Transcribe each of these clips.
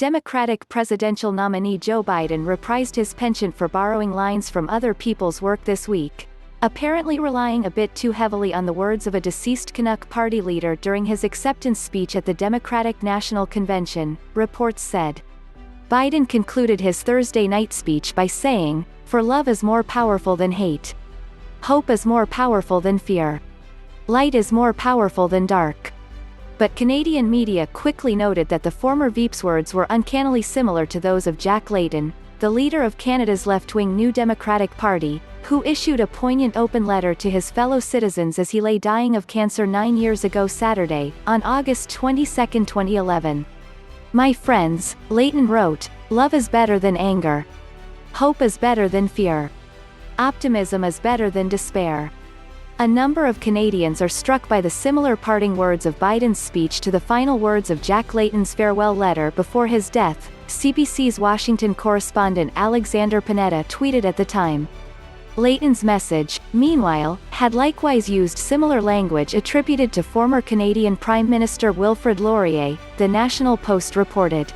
Democratic presidential nominee Joe Biden reprised his penchant for borrowing lines from other people's work this week, apparently relying a bit too heavily on the words of a deceased Canuck party leader during his acceptance speech at the Democratic National Convention, reports said. Biden concluded his Thursday night speech by saying, "For love is more powerful than hate. Hope is more powerful than fear. Light is more powerful than dark." But Canadian media quickly noted that the former Veep's words were uncannily similar to those of Jack Layton, the leader of Canada's left-wing New Democratic Party, who issued a poignant open letter to his fellow citizens as he lay dying of cancer 9 years ago Saturday, on August 22, 2011. "My friends," Layton wrote, "love is better than anger. Hope is better than fear. Optimism is better than despair." A number of Canadians are struck by the similar parting words of Biden's speech to the final words of Jack Layton's farewell letter before his death, CBC's Washington correspondent Alexander Panetta tweeted at the time. Layton's message, meanwhile, had likewise used similar language attributed to former Canadian Prime Minister Wilfred Laurier, the National Post reported.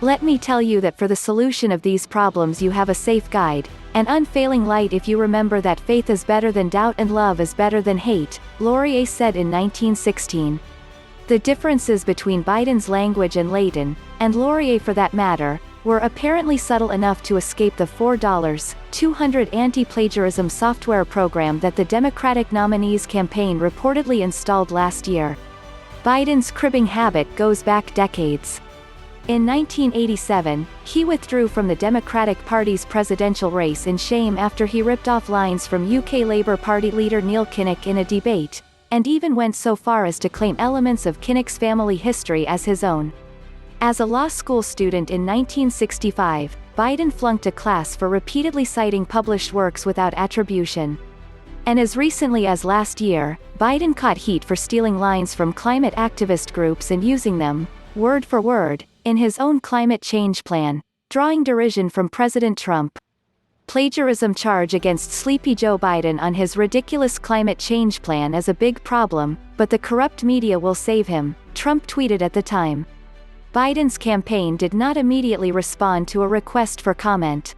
"Let me tell you that for the solution of these problems you have a safe guide, an unfailing light if you remember that faith is better than doubt and love is better than hate," Laurier said in 1916. The differences between Biden's language and Layton, and Laurier for that matter, were apparently subtle enough to escape the $4.200 anti-plagiarism software program that the Democratic nominee's campaign reportedly installed last year. Biden's cribbing habit goes back decades. In 1987, he withdrew from the Democratic Party's presidential race in shame after he ripped off lines from UK Labour Party leader Neil Kinnock in a debate, and even went so far as to claim elements of Kinnock's family history as his own. As a law school student in 1965, Biden flunked a class for repeatedly citing published works without attribution. And as recently as last year, Biden caught heat for stealing lines from climate activist groups and using them, word for word, in his own climate change plan, drawing derision from President Trump. Plagiarism charge against sleepy Joe Biden on his ridiculous climate change plan is a big problem, but the corrupt media will save him, Trump tweeted at the time. Biden's campaign did not immediately respond to a request for comment.